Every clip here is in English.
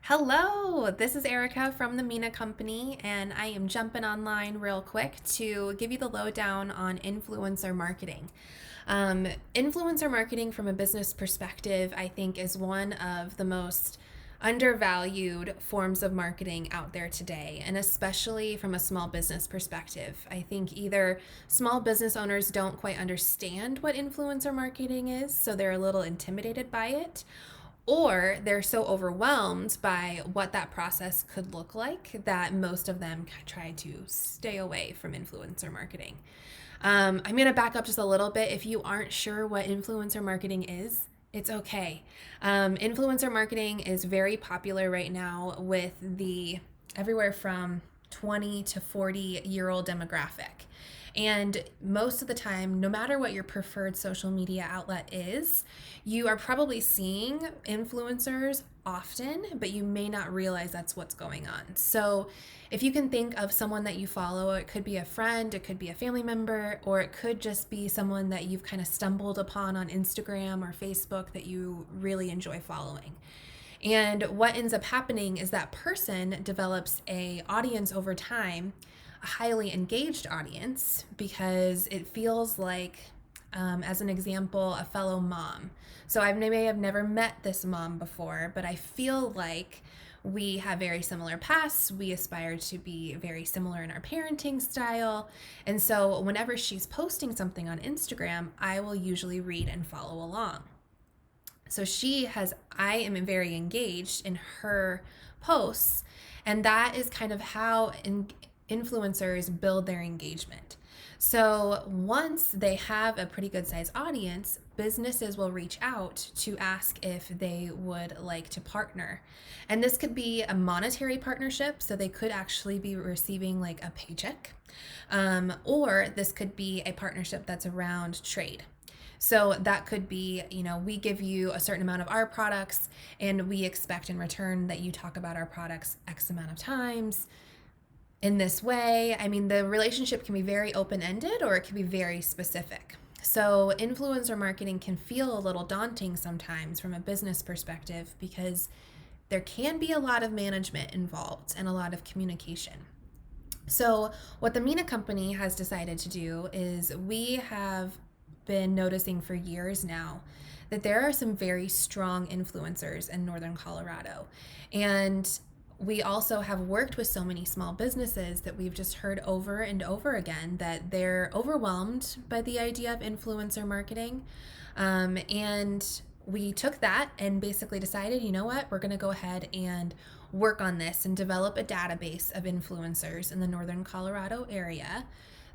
Hello, this is Erica from the Mina Company, and I am jumping online real quick to give you the lowdown on influencer marketing. Influencer marketing, from a business perspective, I think is one of the most undervalued forms of marketing out there today, and especially from a small business perspective. I think either small business owners don't quite understand what influencer marketing is, so they're a little intimidated by it, or they're so overwhelmed by what that process could look like that most of them try to stay away from influencer marketing. I'm going to back up just a little bit. If you aren't sure what influencer marketing is, it's okay. Influencer marketing is very popular right now with the everywhere from 20 to 40-year-old demographic. And most of the time, no matter what your preferred social media outlet is, you are probably seeing influencers often, but you may not realize that's what's going on. So, if you can think of someone that you follow, it could be a friend, it could be a family member, or it could just be someone that you've kind of stumbled upon on Instagram or Facebook that you really enjoy following. And what ends up happening is that person develops a audience over time, a highly engaged audience, because it feels like, as an example, a fellow mom. So I may have never met this mom before, but I feel like we have very similar pasts. We aspire to be very similar in our parenting style. And so whenever she's posting something on Instagram, I will usually read and follow along. So I am very engaged in her posts, and that is kind of how influencers build their engagement. So once they have a pretty good sized audience, businesses will reach out to ask if they would like to partner. And this could be a monetary partnership, so they could actually be receiving like a paycheck, or this could be a partnership that's around trade. So that could be, we give you a certain amount of our products and we expect in return that you talk about our products X amount of times in this way. I mean, the relationship can be very open ended or it can be very specific. So, influencer marketing can feel a little daunting sometimes from a business perspective because there can be a lot of management involved and a lot of communication. So, what the Mina Company has decided to do is we have been noticing for years now that there are some very strong influencers in Northern Colorado. And we also have worked with so many small businesses that we've just heard over and over again that they're overwhelmed by the idea of influencer marketing. And we took that and basically decided, you know what, we're going to go ahead and work on this and develop a database of influencers in the Northern Colorado area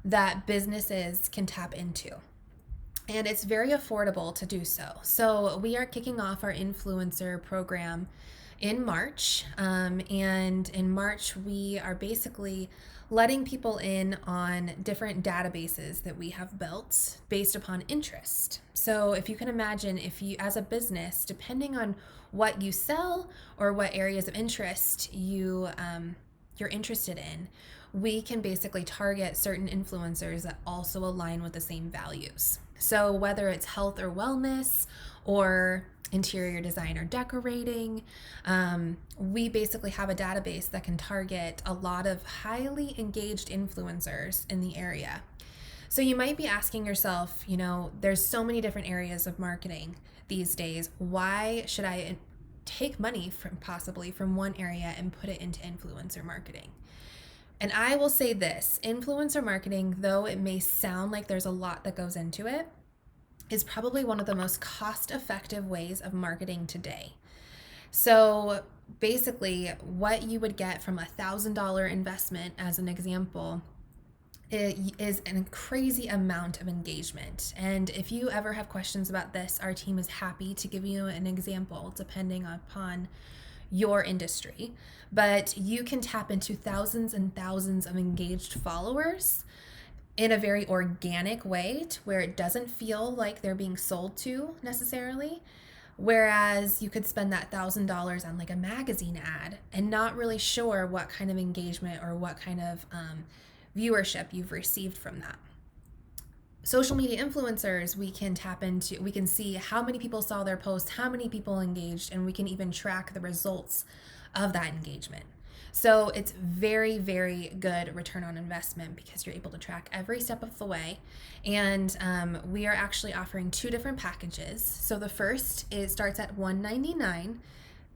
that businesses can tap into. And it's very affordable to do so. So we are kicking off our influencer program in March. And in March, we are basically letting people in on different databases that we have built based upon interest. So if you can imagine, if you, as a business, depending on what you sell or what areas of interest you're interested in, we can basically target certain influencers that also align with the same values. So whether it's health or wellness or interior design or decorating, we basically have a database that can target a lot of highly engaged influencers in the area. So you might be asking yourself, there's so many different areas of marketing these days. Why should I take money from one area and put it into influencer marketing? And I will say this, influencer marketing, though it may sound like there's a lot that goes into it, is probably one of the most cost-effective ways of marketing today. So basically, what you would get from $1,000 investment, as an example, it is a crazy amount of engagement. And if you ever have questions about this, our team is happy to give you an example depending upon your industry. But you can tap into thousands and thousands of engaged followers in a very organic way to where it doesn't feel like they're being sold to necessarily. Whereas you could spend that $1,000 on like a magazine ad and not really sure what kind of engagement or what kind of viewership you've received from that. Social media influencers, we can see how many people saw their post, how many people engaged, and we can even track the results of that engagement. So it's very, very good return on investment because you're able to track every step of the way. And we are actually offering two different packages. So the first is starts at $199.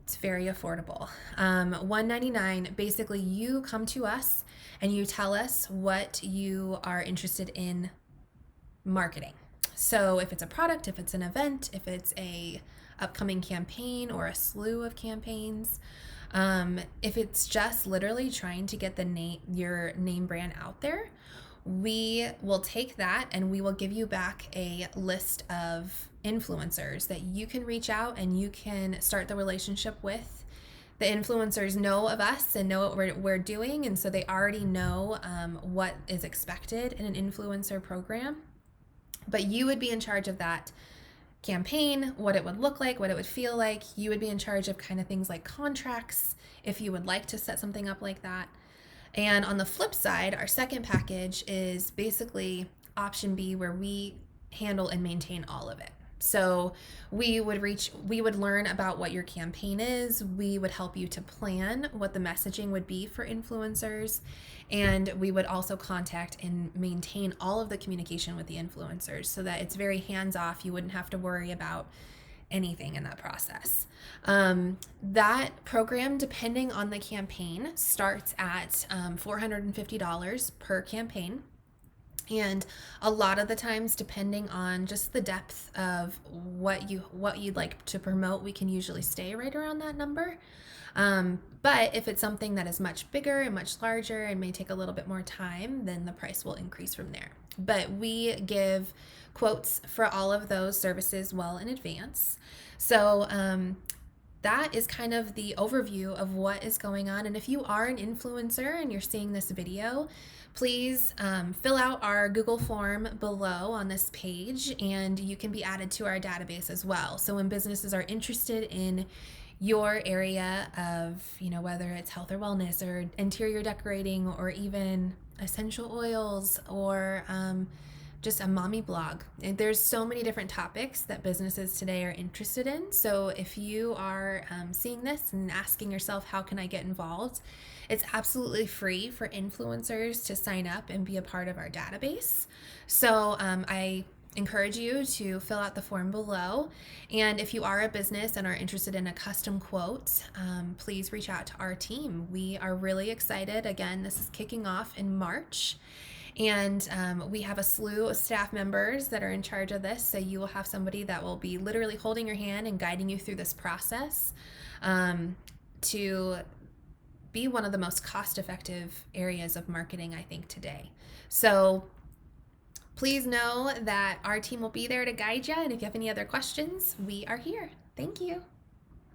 It's very affordable. $199, basically you come to us and you tell us what you are interested in marketing. So if it's a product, if it's an event, if it's a upcoming campaign or a slew of campaigns, if it's just literally trying to get your name brand out there, we will take that and we will give you back a list of influencers that you can reach out and you can start the relationship with. The influencers know of us and know what we're doing, and so they already know what is expected in an influencer program. But you would be in charge of that campaign, what it would look like, what it would feel like. You would be in charge of kind of things like contracts if you would like to set something up like that. And on the flip side, our second package is basically option B, where we handle and maintain all of it. So we would learn about what your campaign is. We would help you to plan what the messaging would be for influencers. And we would also contact and maintain all of the communication with the influencers so that it's very hands off. You wouldn't have to worry about anything in that process. That program, depending on the campaign, starts at $450 per campaign. And a lot of the times, depending on just the depth of what you'd like to promote, we can usually stay right around that number. But if it's something that is much bigger and much larger and may take a little bit more time, then the price will increase from there. But we give quotes for all of those services well in advance. So that is kind of the overview of what is going on. And if you are an influencer and you're seeing this video, please fill out our Google form below on this page, and you can be added to our database as well. So when businesses are interested in your area of, whether it's health or wellness or interior decorating or even essential oils or just a mommy blog. And there's so many different topics that businesses today are interested in. So if you are seeing this and asking yourself, how can I get involved? It's absolutely free for influencers to sign up and be a part of our database. So I encourage you to fill out the form below. And if you are a business and are interested in a custom quote, please reach out to our team. We are really excited. Again, this is kicking off in March. And we have a slew of staff members that are in charge of this. So you will have somebody that will be literally holding your hand and guiding you through this process to be one of the most cost-effective areas of marketing, I think, today. So please know that our team will be there to guide you. And if you have any other questions, we are here. Thank you.